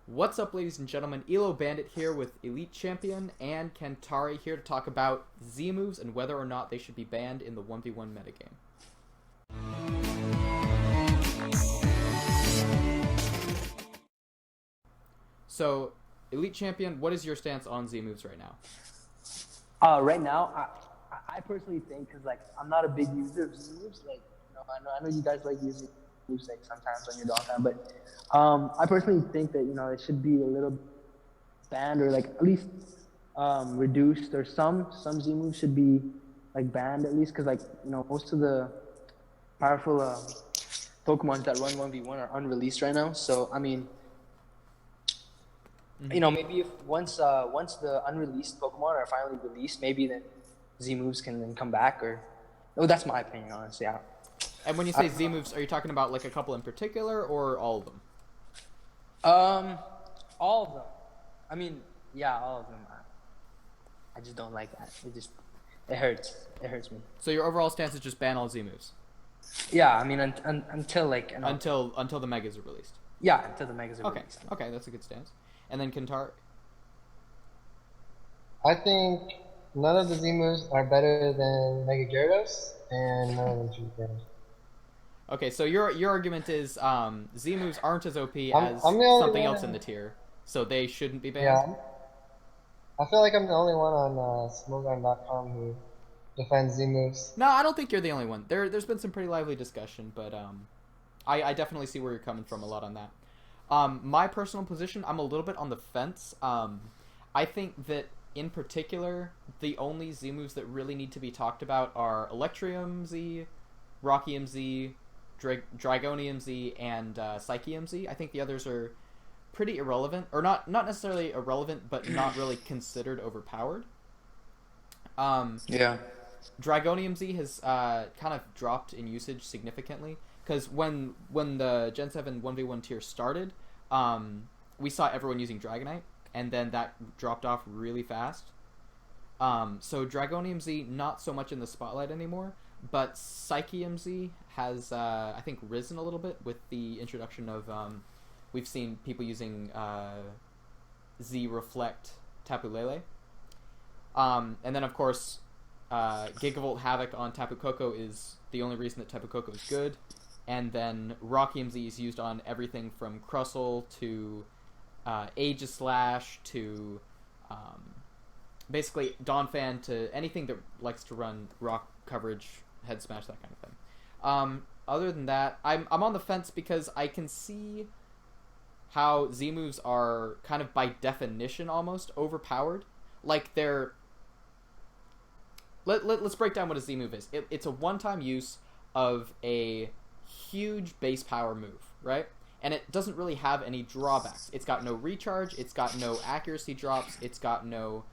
What's up, ladies and gentlemen? Elo Bandit here with Elite Champion and Kentari here to talk about Z moves and whether or not they should be banned in the 1v1 metagame. So, Elite Champion, what is your stance on Z moves right now? Right now, I personally think, because like I'm not a big user of Z moves. Like, I know you guys like using moves like sometimes on your downtime, but I personally think that it should be a little banned, or like at least reduced, or some Z moves should be like banned at least, because like most of the powerful Pokemons that run 1v1 are unreleased right now. So I mean, maybe if once the unreleased Pokemon are finally released, maybe then Z moves can then come back. Or that's my opinion, honestly. And when you say Z moves, are you talking about like a couple in particular or all of them? All of them. I mean, yeah, all of them. I just don't like that. It hurts. It hurts me. So your overall stance is just ban all Z moves? Yeah, I mean, until like until the megas are released. Yeah, until the megas are released. Okay, that's a good stance. And then Kentari? I think none of the Z moves are better than Mega Gyarados, and none of them should be banned. Okay, so your argument is Z moves aren't as OP as I'm something else in the tier, so they shouldn't be banned? Yeah. I feel like I'm the only one on Smogon.com who defends Z moves. No, I don't think you're the only one. There's been some pretty lively discussion, but I definitely see where you're coming from a lot on that. My personal position, I'm a little bit on the fence. I think that, in particular, the only Z moves that really need to be talked about are Electrium Z, Rockium Z, Dragonium Z, and Psychium Z. I think the others are pretty irrelevant, or not necessarily irrelevant, but not really considered overpowered. Yeah. Dragonium Z has kind of dropped in usage significantly, because when the Gen 7 1v1 tier started, we saw everyone using Dragonite, and then that dropped off really fast. So Dragonium Z, not so much in the spotlight anymore, but Psychium Z has, I think, risen a little bit with the introduction of, we've seen people using Z Reflect Tapu Lele. And then, of course, Gigavolt Havoc on Tapu Koko is the only reason that Tapu Koko is good. And then Rockium Z is used on everything from Crustle to Aegislash to basically Donphan to anything that likes to run rock coverage, head smash, that kind of thing. Other than that, I'm on the fence because I can see how Z moves are kind of by definition almost overpowered. Like they're... Let's break down what a Z move is. It's a one-time use of a huge base power move, right? And it doesn't really have any drawbacks. It's got no recharge, it's got no accuracy drops, it's got no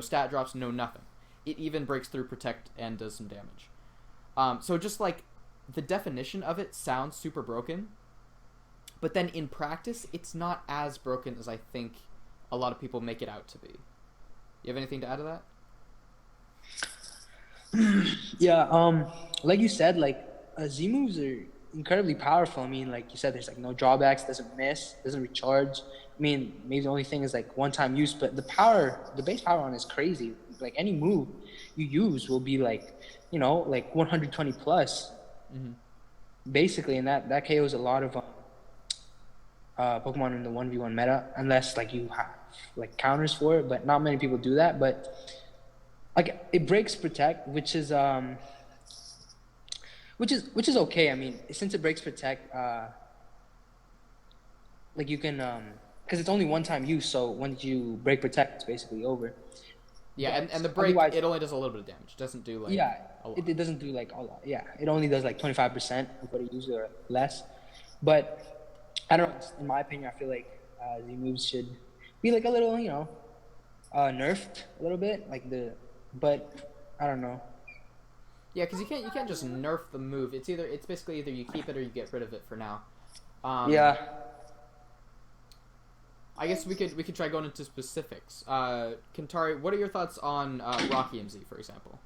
stat drops, no nothing. It even breaks through Protect and does some damage. So just like the definition of it sounds super broken, but then in practice, it's not as broken as I think a lot of people make it out to be. You have anything to add to that? Yeah, like you said, like Z moves are incredibly powerful. I mean, like you said, there's like no drawbacks, doesn't miss, doesn't recharge. I mean, maybe the only thing is like one-time use, but the base power on it is crazy. Like any move you use will be like, like 120 plus, basically, and that KOs a lot of Pokemon in the 1v1 meta, unless like you have like counters for it, but not many people do that. But like it breaks Protect, which is okay. I mean, since it breaks Protect, like you can, because it's only one-time use, so once you break Protect, it's basically over. Yeah, and the break, it only does a little bit of damage. It doesn't do like a lot. It doesn't do like a lot. Yeah, it only does like 25% of what it usually, or less. But I don't know. In my opinion, I feel like Z moves should be like a little, nerfed a little bit, but I don't know. Yeah, because you can't just nerf the move. It's basically either you keep it or you get rid of it for now. Yeah. I guess we could try going into specifics. Kentari, what are your thoughts on Rockium Z, for example?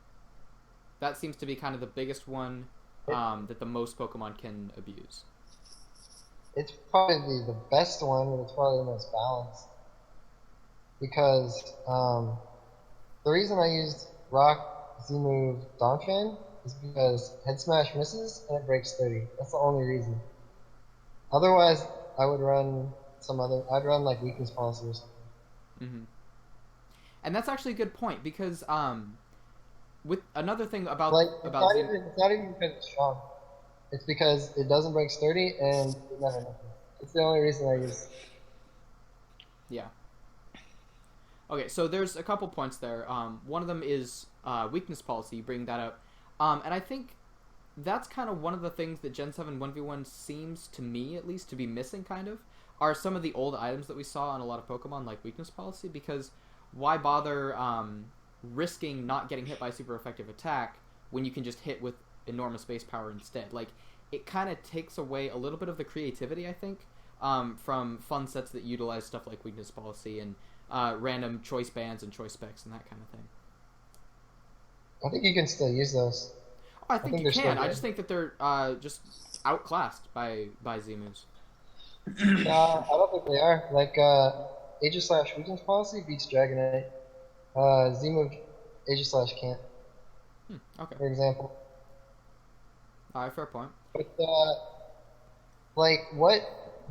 That seems to be kind of the biggest one that the most Pokemon can abuse. it's probably the best one, but it's probably the most balanced. Because the reason I used Rock Z move Donphan is because Head Smash misses and it breaks 30. That's the only reason. Otherwise, I would run I'd run like Weakness Policy or something. Mm-hmm. And that's actually a good point because with another thing about it's not even because it's strong. It's because it doesn't break sturdy and it never misses. It's the only reason I use. Yeah. Okay, so there's a couple points there. One of them is weakness policy. You bring that up, and I think that's kind of one of the things that Gen 7 1v1 seems to me, at least, to be missing. Kind of are some of the old items that we saw on a lot of Pokemon, like weakness policy, because why bother risking not getting hit by a super effective attack when you can just hit with enormous base power instead? Like, it kind of takes away a little bit of the creativity, I think, from fun sets that utilize stuff like weakness policy and random choice bands and choice specs and that kind of thing. I think you can still use those. Oh, I think you can. I just think that they're just outclassed by Z moves. I don't think they are. Like, Aegis / Weakness Policy beats Dragonite. Z move Aegis / can't. Okay. For example. Alright, fair point. But, like, what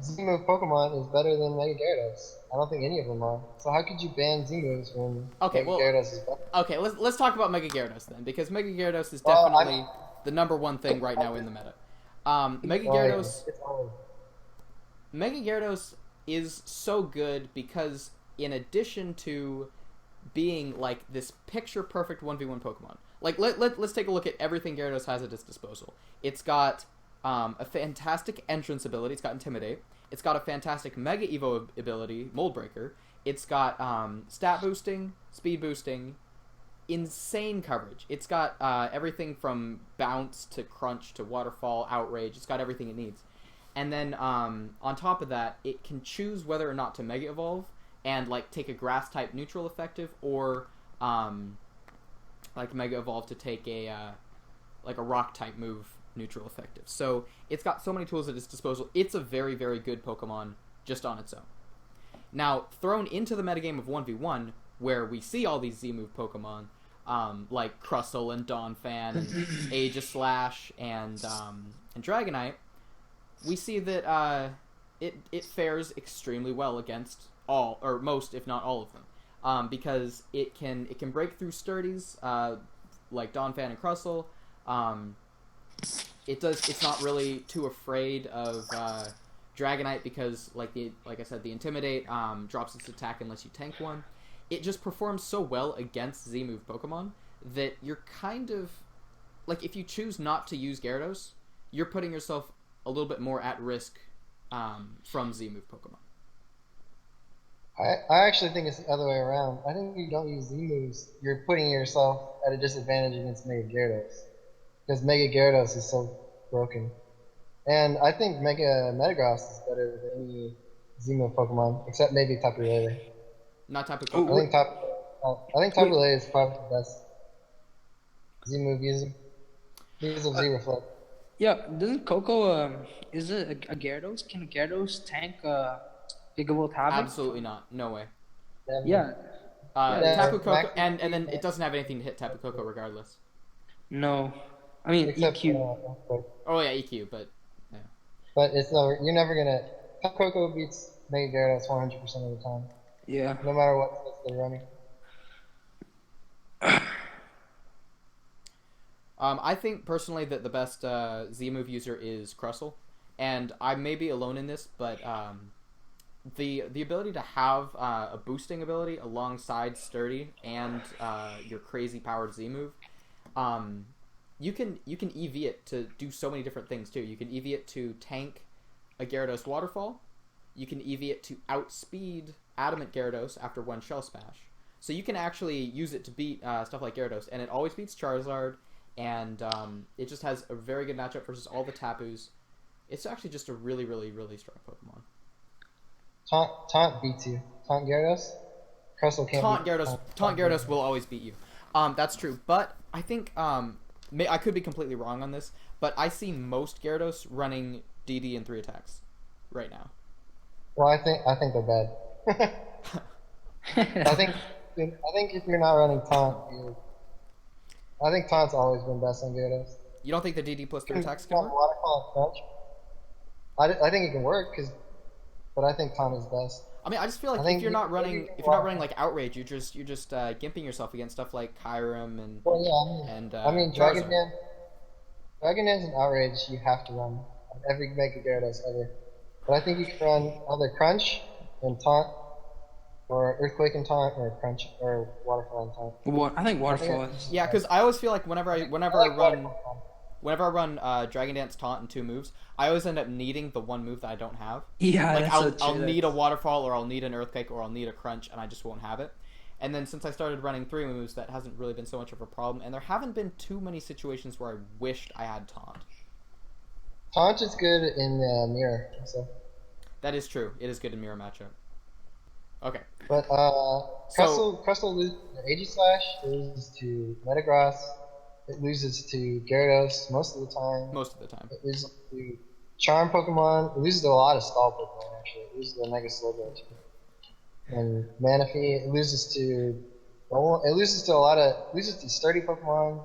Z move Pokemon is better than Mega Gyarados? I don't think any of them are. So how could you ban Z moves when Gyarados is better? Okay, let's talk about Mega Gyarados then, because Mega Gyarados is definitely the number one thing right now in the meta. Mega Gyarados is so good because in addition to being like this picture perfect 1v1 Pokemon, like let's take a look at everything Gyarados has at its disposal. It's got a fantastic entrance ability. It's got Intimidate. It's got a fantastic Mega Evo ability, Mold Breaker. It's got stat boosting, speed boosting, insane coverage. It's got everything from Bounce to Crunch to Waterfall, Outrage. It's got everything it needs. And then on top of that, it can choose whether or not to Mega Evolve and like take a Grass type neutral effective, or like Mega Evolve to take a Rock type move neutral effective. So it's got so many tools at its disposal. It's a very, very good Pokemon just on its own. Now, thrown into the metagame of 1v1, where we see all these Z-move Pokemon, like Crustle and Donphan and Aegis Slash and Dragonite, we see that it fares extremely well against all, or most, if not all of them, because it can break through sturdies like Donphan and Crustle. It's not really too afraid of Dragonite because, like I said, the Intimidate drops its attack unless you tank one. It just performs so well against Z-move Pokemon that you're kind of like, if you choose not to use Gyarados, you're putting yourself a little bit more at risk from Z-move Pokemon. I actually think it's the other way around. I think if you don't use Z-moves, you're putting yourself at a disadvantage against Mega Gyarados. Because Mega Gyarados is so broken. And I think Mega Metagross is better than any Z-move Pokemon, except maybe Tapu Lele. Not Tapu Koko. I think Tapu Lele is probably the best Z-move user. Because of Z-Reflect. Yeah, doesn't Coco, is it a Gyarados? Can a Gyarados tank Gigavolt Havoc? Absolutely not. No way. Yeah. Tapu Koko, and then it doesn't have anything to hit Tapu Koko regardless. No. I mean, Except, EQ. Oh yeah, EQ, but yeah. But you're never gonna. Tapu Koko beats Mega Gyarados 100% of the time. Yeah. No matter what sets they're running. I think personally that the best Z-move user is Crustle, and I may be alone in this, but the ability to have a boosting ability alongside Sturdy and your crazy powered Z-move, you can EV it to do so many different things too. You can EV it to tank a Gyarados Waterfall. You can EV it to outspeed Adamant Gyarados after one Shell Smash. So you can actually use it to beat stuff like Gyarados, and it always beats Charizard. And it just has a very good matchup versus all the Tapus. It's actually just a really, really, really strong Pokemon. Taunt beats you. Taunt Gyarados? Crustle can't Taunt Gyarados will always beat you. That's true. But I think, I could be completely wrong on this, but I see most Gyarados running DD in 3 attacks. right now. Well, I think they're bad. I think if you're not running taunt, I think taunt's always been best on Gyarados. You don't think the DD plus 3 You attacks can can work? waterfall and crunch. I think it can work, but I think taunt is best. I mean, I just feel like if you're not running like Outrage, you're just gimping yourself against stuff like Kyurem and Well, yeah, I mean Charizard. Dragon Dance and Outrage you have to run on every Mega Gyarados ever. But I think you can run either Crunch and Taunt, or Earthquake and Taunt, or Crunch, or Waterfall and Taunt. What? I think Waterfall is. Yeah, because I always feel like whenever I like run Waterfall. Dragon Dance, Taunt, and 2 moves, I always end up needing the one move that I don't have. Yeah, Like that's I'll so true. I'll need a Waterfall, or I'll need an Earthquake, or I'll need a Crunch, and I just won't have it. And then since I started running 3 moves, that hasn't really been so much of a problem, and there haven't been too many situations where I wished I had Taunt. Taunt is good in Mirror, so. That is true. It is good in mirror matchup. Okay. But Crustle loses to Aegislash, it loses to Metagross, it loses to Gyarados most of the time. Most of the time. It loses to Charm Pokemon. It loses to a lot of Stall Pokemon actually. It loses to Mega Slowbro too. And Manaphy. It loses to sturdy Pokemon.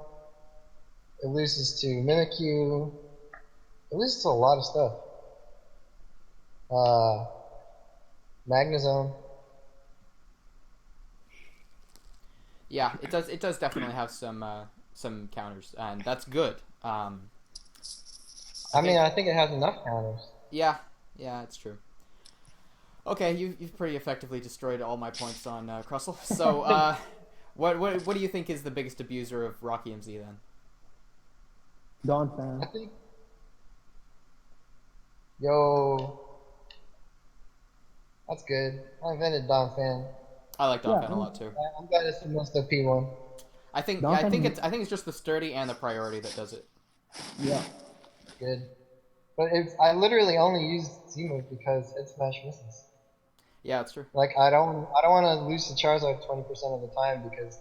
It loses to Mimikyu. It loses to a lot of stuff. Magnezone. Yeah, it does. It does definitely have some counters, and that's good. I think it has enough counters. Yeah, it's true. Okay, you've pretty effectively destroyed all my points on Crustle. So, what do you think is the biggest abuser of Rockium Z then? Dawn fan. I think. That's good. I invented Don Fan. I like Donphan a lot too. I'm glad it's the most OP one. I think it's just the sturdy and the priority that does it. Yeah. Good. But I literally only use Z move because Head Smash misses. Yeah, that's true. Like I don't want to lose to Charizard 20% of the time because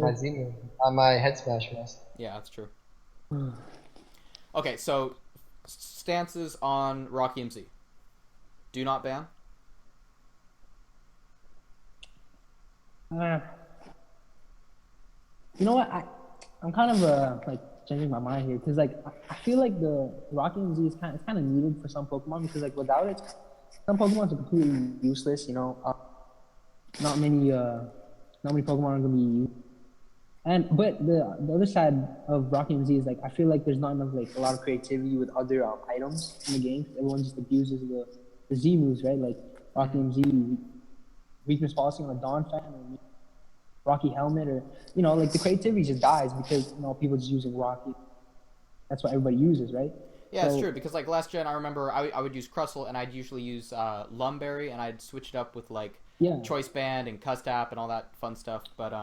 my Z move my Head Smash missed. Yeah, that's true. Okay, so stances on Rockium Z. Do not ban. You know what? I'm kind of like changing my mind here because like I feel like the Rockium Z is kind of needed for some Pokemon because like without it, some Pokemon are completely useless. You know, not many Pokemon are gonna be used. But the other side of Rockium Z is like I feel like there's not enough like a lot of creativity with other items in the game. Everyone just abuses the Z moves, right? Like Rockium Z, weakness policy on a Dawn fan, or Rocky Helmet, or like the creativity just dies because people just using Rocky. That's what everybody uses, right? Yeah, it's true because like last gen, I remember I would use Crustle and I'd usually use Lumberry and I'd switch it up with like Choice Band and Custap and all that fun stuff. But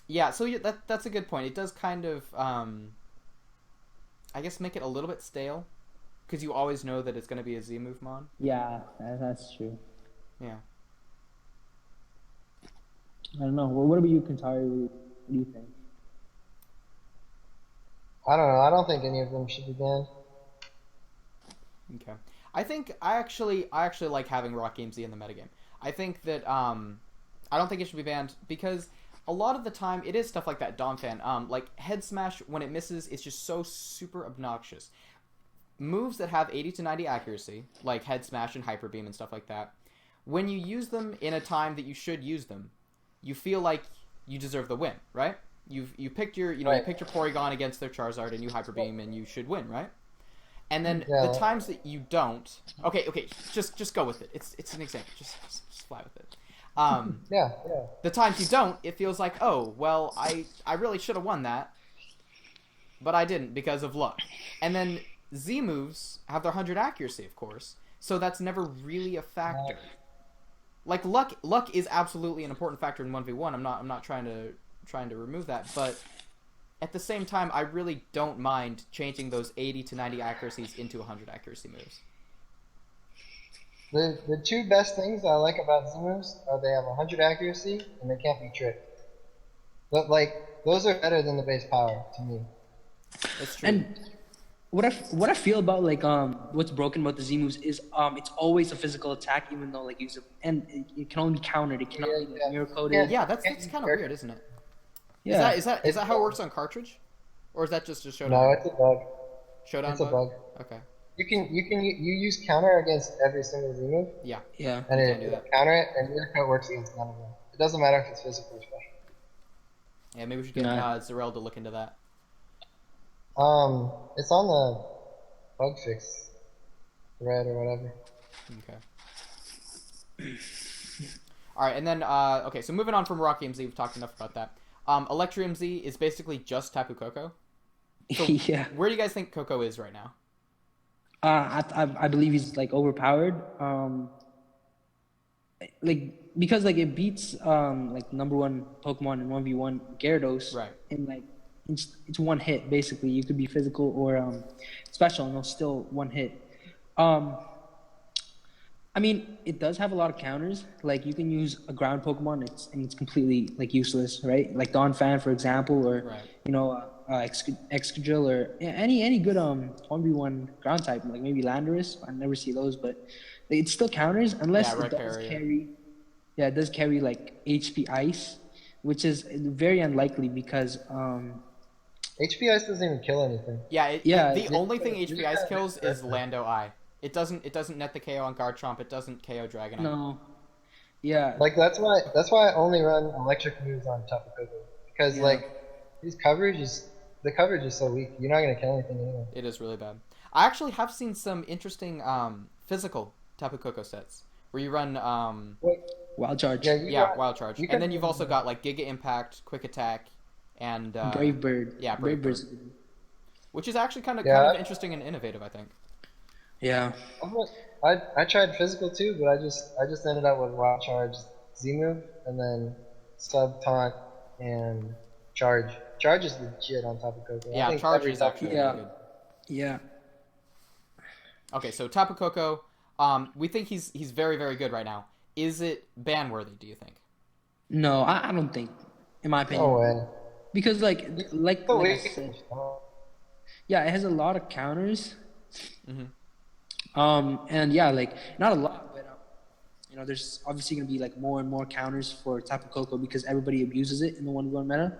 yeah, so that's a good point. It does kind of I guess make it a little bit stale because you always know that it's going to be a Z move mon. Yeah, that's true. Yeah. I don't know. Well, what about you, Kentari? What do you think? I don't know. I don't think any of them should be banned. Okay. I actually like having Rockium Z in the metagame. I think that I don't think it should be banned because a lot of the time it is stuff like that Donphan. Like Head Smash, when it misses, it's just so super obnoxious. Moves that have 80 to 90 accuracy, like Head Smash and Hyper Beam and stuff like that, when you use them in a time that you should use them, you feel like you deserve the win, right? You picked your you picked your Porygon against their Charizard and you Hyper Beam and you should win, right? And then the times that you don't, okay, just go with it. It's an example. Just fly with it. The times you don't, it feels like, oh well, I really should have won that, but I didn't because of luck. And then Z moves have their 100 accuracy, of course, so that's never really a factor. Like luck is absolutely an important factor in 1v1. I'm not trying to remove that, but at the same time, I really don't mind changing those 80 to 90 accuracies into 100 accuracy moves. The two best things I like about Z moves are they have 100 accuracy and they can't be tricked. But like those are better than the base power to me. That's true. And what I feel about like what's broken about the Z moves is it's always a physical attack, even though like it can only be countered. It cannot be like mirror coded. Yeah, that's kind of weird, isn't it? Yeah. Is that how it works on cartridge, or is that just a Showdown? No, it's a bug. Showdown It's a bug. Okay. You use counter against every single Z move, Yeah. Yeah. and You can't do it that. counter it, and mirror code works against none of them. It doesn't matter if it's physical or special. Yeah, maybe we should get Nah. Zarel to look into that. It's on the bug fix thread or whatever. Okay. All right, and then okay, so moving on from Rockium Z, we've talked enough about that. Electrium Z is basically just Tapu Koko. So Yeah. where do you guys think Koko is right now? I believe he's like overpowered. Like because like it beats like number one Pokemon in 1v1 Gyarados. Right. In like it's one hit basically. You could be physical or special, and it'll still one hit. I mean, it does have a lot of counters. Like you can use a ground Pokemon, it's completely like useless, right? Like Donphan, for example, or Right. you know, Excadrill, or any good 1v1 ground type, like maybe Landorus. I never see those, but it still counters unless Yeah, it does Riparian. carry. Yeah, it does carry like HP Ice, which is very unlikely because HP Ice doesn't even kill anything. Yeah, Yeah, the it- only thing HP Ice kills is Lando Eye. It doesn't net the KO on Garchomp. It doesn't KO Dragonite. no, yeah, Like that's why I only run electric moves on Tapu Koko because Yeah. like the coverage is so weak. You're not gonna kill anything anyway. It is really bad. I actually have seen some interesting physical Tapu Koko sets where you run Wild Charge, Yeah, Wild Charge, you and can- then you've also got like Giga Impact, Quick Attack, and Brave Bird. yeah, Brave Bird. Bird's which is actually kind of Yeah. interesting and innovative, I think. yeah. I tried physical too, but I just ended up with Wild Charge, Z move, and then Sub Taunt and Charge. Charge is legit on Tapu Koko. I Yeah, think Charge every is Tapu actually Yeah. really good. Yeah. Okay, so Tapu Koko, we think he's very, very good right now. Is it ban worthy, do you think? No, I don't think, in my opinion, No way. because like No I way. said, yeah, it has a lot of counters. Mhm. And yeah, like not a lot, but you know, there's obviously gonna be like more and more counters for Tapu Koko because everybody abuses it in the 1v1 meta.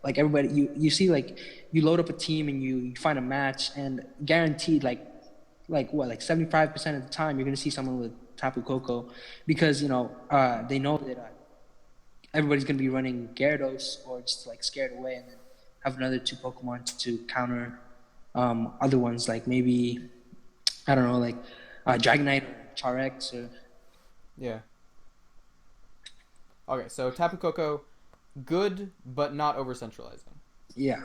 Like everybody, you see, like you load up a team and you find a match, and guaranteed, like 75% of the time you're gonna see someone with Tapu Koko because you know they know that everybody's gonna be running Gyarados or just like scared away, and then have another two Pokemon to counter other ones, like maybe I don't know, like Dragonite or Charex or Yeah. Okay, so Tapu Koko, good but not over centralizing. yeah.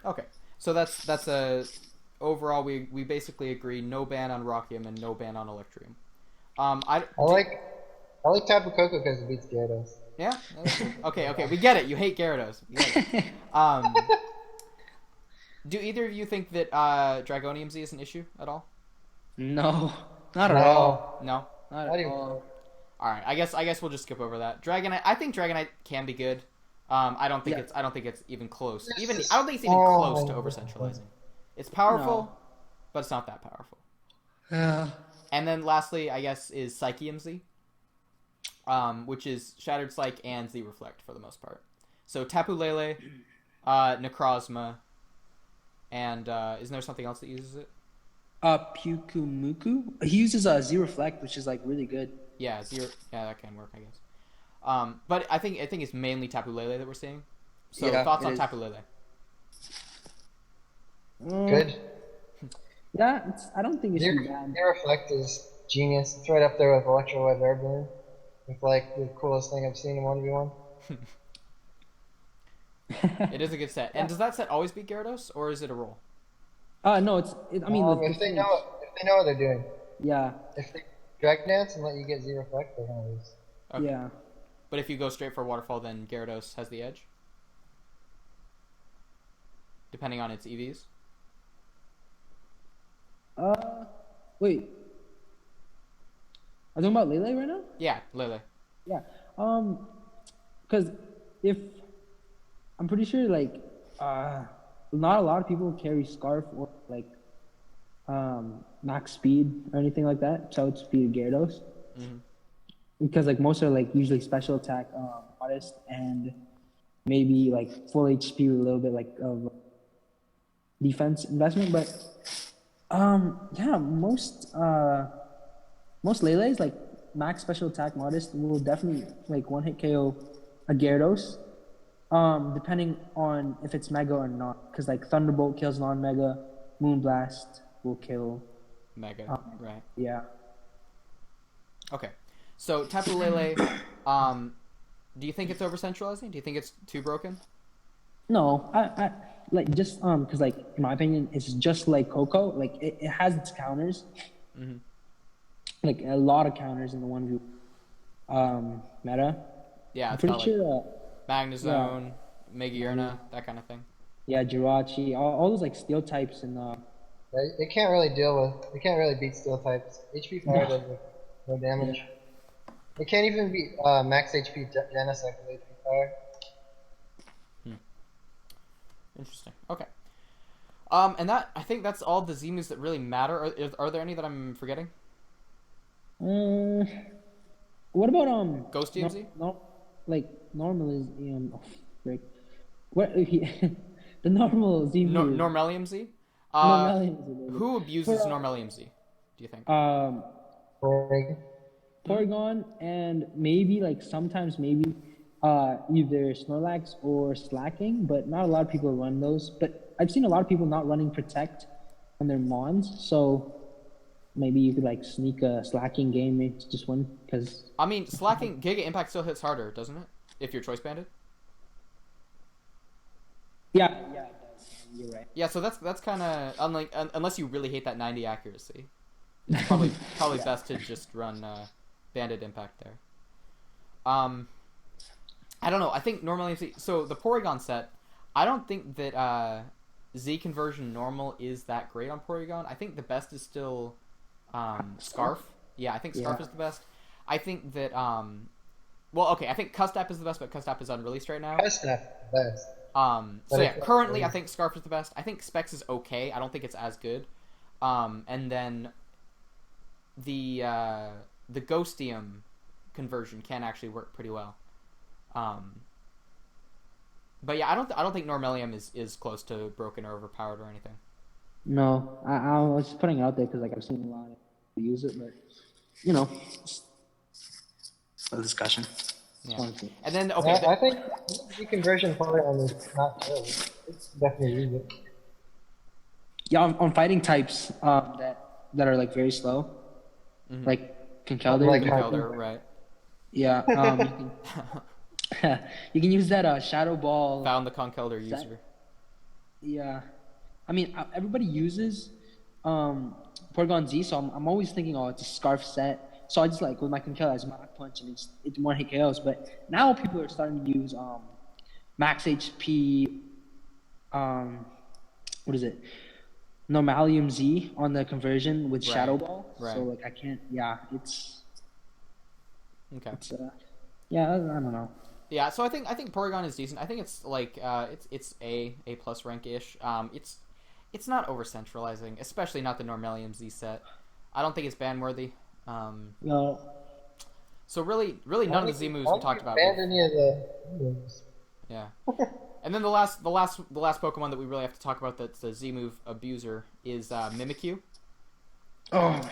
Okay, so that's a overall we basically agree no ban on Rockium and no ban on Electrium. I like Tapu Koko because it beats Gyarados. Yeah. Okay, we get it. You hate Gyarados. We get it. Do either of you think that Dragonium Z is an issue at all? No, not at No. all. No. Not Not at even all. All right. I guess we'll just skip over that. Dragonite. I think Dragonite can be good. I don't think it's even close. I don't think it's even close to over centralizing. It's powerful, but it's not that powerful. And then lastly, I guess, is Psychium Z, which is Shattered Psych and Z Reflect for the most part. So Tapu Lele, Necrozma, and isn't there something else that uses it? Pukumuku. He uses Z Reflect, which is like really good. Yeah, Zero. Yeah, that can work, I guess. But I think it's mainly Tapu Lele that we're seeing. So Yeah, thoughts it on is. Tapu Lele? Good. Yeah, I don't think it should be bad. Their Reflect is genius. It's right up there with Electro Web Airborne. It's like the coolest thing I've seen in 1v1. It is a good set. And does that set always beat Gyarados, or is it a roll? No, I mean, the If they thing- know what they're doing. Yeah, If they Drag Dance and let you get Z Reflect, they're gonna lose. Okay. yeah. But if you go straight for Waterfall, then Gyarados has the edge? Depending on its EVs? Wait. Are you talking about Lele right now? Yeah, Lele. Yeah. Because if I'm pretty sure, like, not a lot of people carry Scarf or like max speed or anything like that. So it's speed Gyarados. Mm-hmm. Because like most are like usually special attack modest and maybe like full HP with a little bit like of defense investment. But yeah, most Lele's like max special attack modest will definitely like one hit KO a Gyarados. Depending on if it's Mega or not, because like Thunderbolt kills non-Mega, Moonblast will kill Mega, right? Yeah. Okay, so Tapu Lele, do you think it's over centralizing? Do you think it's too broken? No, I like just because like in my opinion, it's just like Coco. Like it has its counters, Mm-hmm. like a lot of counters in the 1v meta. Yeah, I'm it's pretty got sure. like Magnezone, Megaurna, that kind of thing. Yeah, Jirachi, all those like steel types and They can't really They can't really beat steel types. HP fire does like, no damage. They can't even beat max HP Genesect with HP fire. Interesting. Okay. And that I think that's all the Z moves that really matter. Are there any that I'm forgetting? what about Ghostium Z? No, like normal is oh, frick. What the normal Z move? Normalium Z? Normalium Z. Who abuses Normalium Z, do you think? Porygon and maybe like sometimes maybe either Snorlax or Slacking, but not a lot of people run those. But I've seen a lot of people not running Protect on their Mons, so maybe you could like sneak a Slacking game into just one because. I mean, Slacking Giga Impact still hits harder, doesn't it? If you're choice banded. Yeah, it does. You're right. Yeah, so that's kind of unlike unless you really hate that 90 accuracy. It's probably best to just run banded impact there. I don't know. I think normally so the Porygon set. I don't think that Z conversion normal is that great on Porygon. I think the best is still Scarf. Yeah, I think Scarf is the best. I think that well, okay. I think Custap is the best, but Custap is unreleased right now. Custap the best. So yeah, currently I think Scarf is the best. I think Specs is okay. I don't think it's as good. And then the Ghostium conversion can actually work pretty well. But yeah, I don't think Normalium is close to broken or overpowered or anything. No, I was just putting it out there because like I've seen a lot of people use it, but you know, a discussion. Yeah. And then okay, I think the conversion Porygon is not terrible. It's definitely use it. Yeah, on fighting types that are like very slow, like Conkeldurr. Like Conkeldurr, right? Yeah, you can use that Shadow Ball. Found the Conkeldurr user. Yeah, I mean everybody uses Porygon Z, so I'm always thinking, oh, it's a Scarf set. So I just like with my Conkeldurr as Mach Punch and it's one hit KOs. But now people are starting to use max HP. What is it? Normalium Z on the conversion with Shadow Ball. Right. So like I can't. Yeah, it's. Okay. It's yeah, I don't know. Yeah, so I think Porygon is decent. I think it's like it's A plus rank ish. It's not over centralizing, especially not the Normalium Z set. I don't think it's ban worthy. No. So really none of the Z moves we talked about. Banned any of the moves. Yeah. And then the last Pokemon that we really have to talk about that's a Z move abuser is Mimikyu. Oh my god.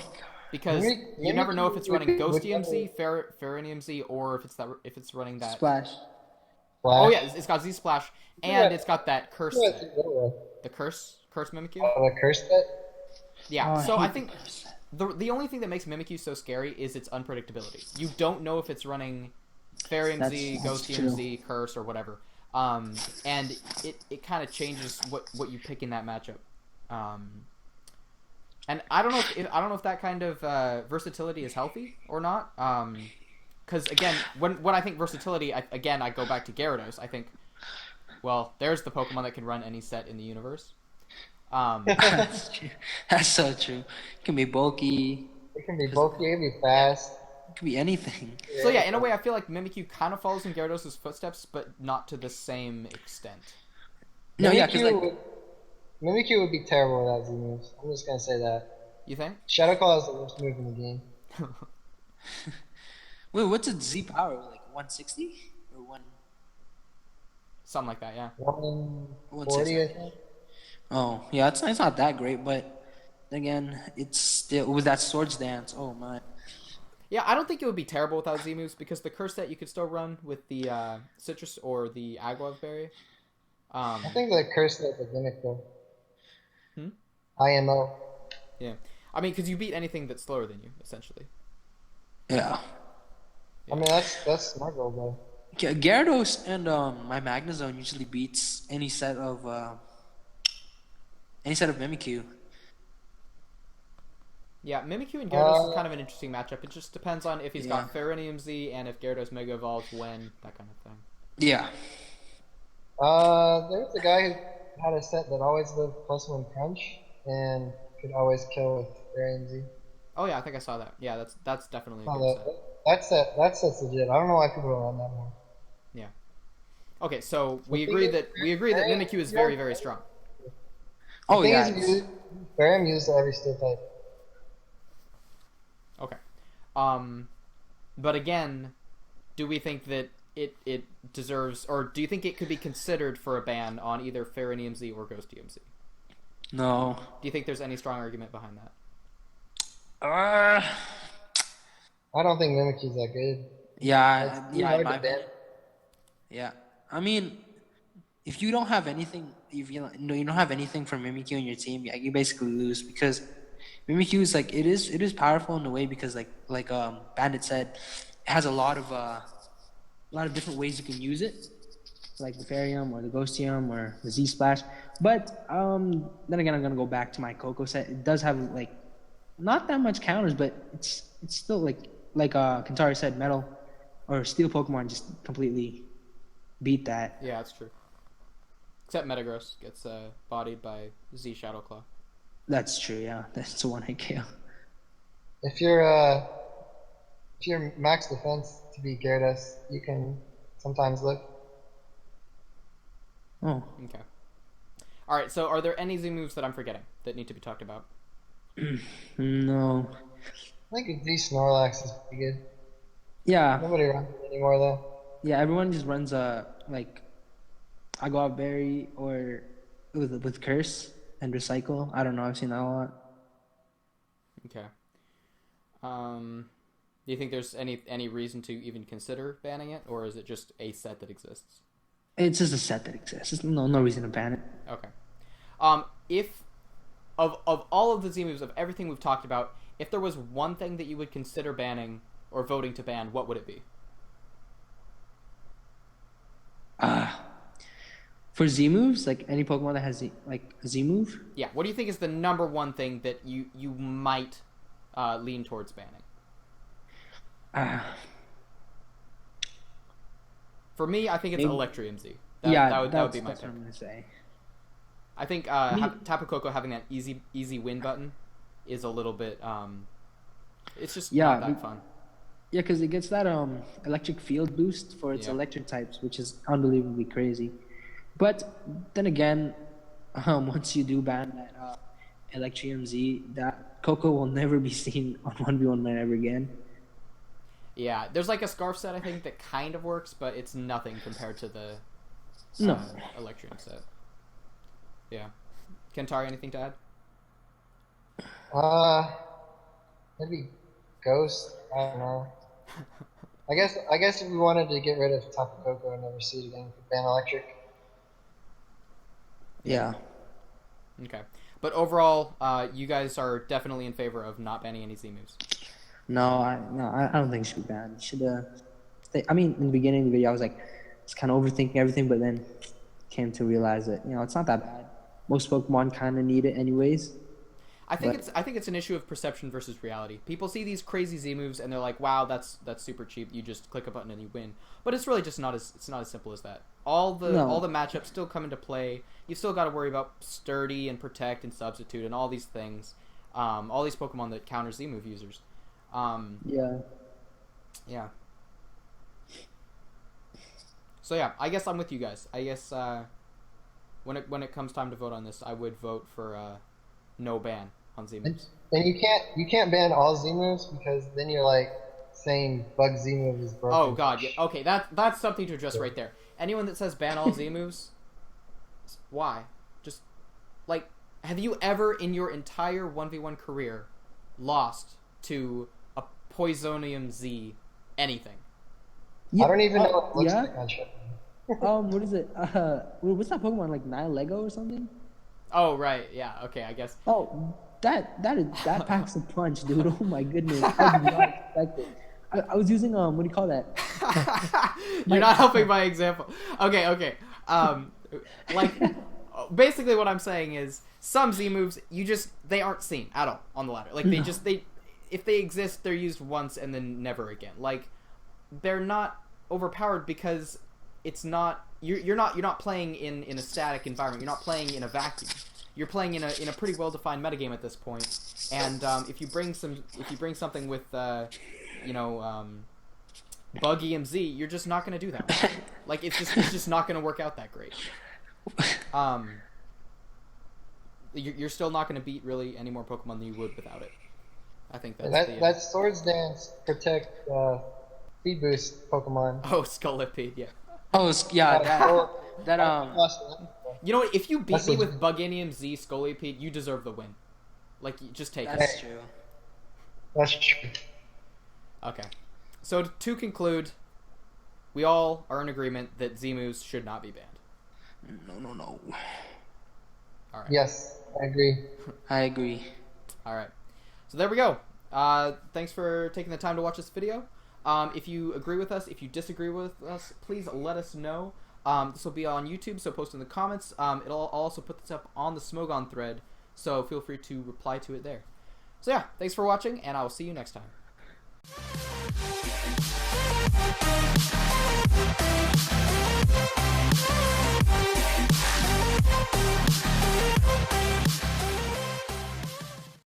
Because you never know if it's running Ghostium Z, Fairinum Z, or if it's running that Splash. Oh yeah, it's got Z Splash, and it's got that curse set. The curse Mimikyu. Oh, the curse set. Yeah. Oh, So I think the only thing that makes Mimikyu so scary is its unpredictability. You don't know if it's running Fairinum Z, Ghostium Z, Curse, or whatever. And it kind of changes what you pick in that matchup. And I don't know if that kind of versatility is healthy or not. Because again, when I think versatility, I go back to Gyarados. I think, well, there's the Pokemon that can run any set in the universe. That's true. That's so true. It can be bulky. It can be bulky. It can be fast. It can be anything. So yeah, in a way, I feel like Mimikyu kind of follows in Gyarados' footsteps, but not to the same extent. No, yeah, because like Mimikyu would be terrible without Z moves. I'm just gonna say that. You think? Shadow Claw is the worst move in the game. Wait, what's its Z power? Like 160 or one? Something like that, yeah. 140, I think. Oh, yeah, it's not that great, but again, it's still with that Swords Dance. Oh my. Yeah, I don't think it would be terrible without Z moves because the curse set you could still run with the Citrus or the Agua Berry. I think the curse is a gimmick though. Hmm? IMO. Yeah. I mean, because you beat anything that's slower than you, essentially. Yeah. I mean, that's smart goal though. Gyarados and my Magnezone usually beats any set of Mimikyu. Yeah, Mimikyu and Gyarados is kind of an interesting matchup. It just depends on if he's got Fairinum Z and if Gyarados Mega Evolves when, that kind of thing. Yeah. There's a guy who had a set that always lived +1 crunch and could always kill with Fairinum Z. Oh yeah, I think I saw that. Yeah, that's definitely a Oh, good set. that set's legit. I don't know why people don't run that more. Yeah. Okay, so we agree that Mimikyu is very, very strong. Oh yeah. Fairinum used to every steel type. Okay. But again, do we think that it deserves, or do you think it could be considered for a ban on either Fairinum Z or Ghostium Z? No. Do you think there's any strong argument behind that? I don't think Mimikyu's that good. Yeah, It's hard in my to ban. opinion. Yeah. I mean, if you don't have anything, if you don't have anything from Mimikyu in your team, yeah, you basically lose because Mimikyu is like it is powerful in a way because like Bandit said, it has a lot of different ways you can use it, like the Fairium or the Ghostium or the Z Splash. But then again, I'm gonna go back to my Coco set. It does have like not that much counters, but it's still like Kentari said, metal or steel Pokemon just completely beat that. Yeah, that's true. Except Metagross gets bodied by Z Shadowclaw. That's true. Yeah, that's a one-hit KO. If you're max defense to beat Gyarados, you can sometimes live. Oh. Okay. All right. So, are there any Z moves that I'm forgetting that need to be talked about? No. I think Z Snorlax is pretty good. Yeah. Nobody runs it anymore though. Yeah, everyone just runs like Agua Berry or with Curse and Recycle. I don't know. I've seen that a lot. Okay. Do you think there's any reason to even consider banning it, or is it just a set that exists? It's just a set that exists. There's no reason to ban it. Okay. If of all of the Z moves, of everything we've talked about, if there was one thing that you would consider banning or voting to ban, what would it be? For Z moves, like any Pokemon that has like a Z move. Yeah. What do you think is the number one thing that you might lean towards banning? For me, I think it's Electrium Z. That would be my pick. What I'm gonna say. I think Tapu Koko having that easy win button is a little bit. It's just not that fun. Yeah, because it gets that electric field boost for its electric types, which is unbelievably crazy. But then again, once you do ban that Electrium Z, that Koko will never be seen on 1v1 man ever again. Yeah, there's like a Scarf set I think that kind of works, but it's nothing compared to the Electrium set. Yeah. Kentari, anything to add? Maybe Ghost. I don't know. I guess if we wanted to get rid of Tapu Koko and never see it again, we could ban Electric. Yeah. Okay. But overall, you guys are definitely in favor of not banning any Z moves. No, I don't think it should be banned. It should I mean, in the beginning of the video, I was like, it's kind of overthinking everything, but then came to realize that it's not that bad. Most Pokemon kind of need it anyways. I think it's an issue of perception versus reality. People see these crazy Z moves and they're like, "Wow, that's super cheap. You just click a button and you win." But it's really just not as simple as that. All the matchups still come into play. You still got to worry about sturdy and protect and substitute and all these things. All these Pokemon that counter Z move users. Yeah. So yeah, I guess I'm with you guys. I guess when it comes time to vote on this, I would vote for no ban on Z moves. And you can't ban all Z moves because then you're like saying Bug Z move is broken. Oh god, yeah. Okay, that's something to address right there. Anyone that says ban all Z moves, why? Just like, have you ever in your entire 1v1 career lost to a Poisonium Z anything? Yeah, I don't even know what it looks yeah. like on Showdown. What is it? What's that Pokemon, like Nile Lego or something? Oh right, yeah. Okay, I guess. Oh, that packs a punch, dude. Oh my goodness, I did not expect it. I was using what do you call that? You're not helping my example. Okay. Like, basically what I'm saying is some Z moves they aren't seen at all on the ladder. Like if they exist, they're used once and then never again. Like, they're not overpowered because it's not you're not playing in a static environment. You're not playing in a vacuum. You're playing in a pretty well defined metagame at this point. And if you bring something with Rockium Z, you're just not going to do that. Like, it's just not going to work out that great. You're still not going to beat really any more Pokemon than you would without it. I think that Swords Dance protect speed boost Pokemon. Oh, Scolipede, yeah. Oh, yeah, You know what? If you beat me with Dragonium Z Scolipede, you deserve the win. Like, just take it. That's true. That's true. Okay. So to conclude, we all are in agreement that Z moves should not be banned. No. All right. Yes, I agree. I agree. All right. So there we go. Thanks for taking the time to watch this video. If you agree with us, if you disagree with us, please let us know. This will be on YouTube, so post in the comments. I'll also put this up on the Smogon thread, so feel free to reply to it there. So yeah, thanks for watching, and I will see you next time.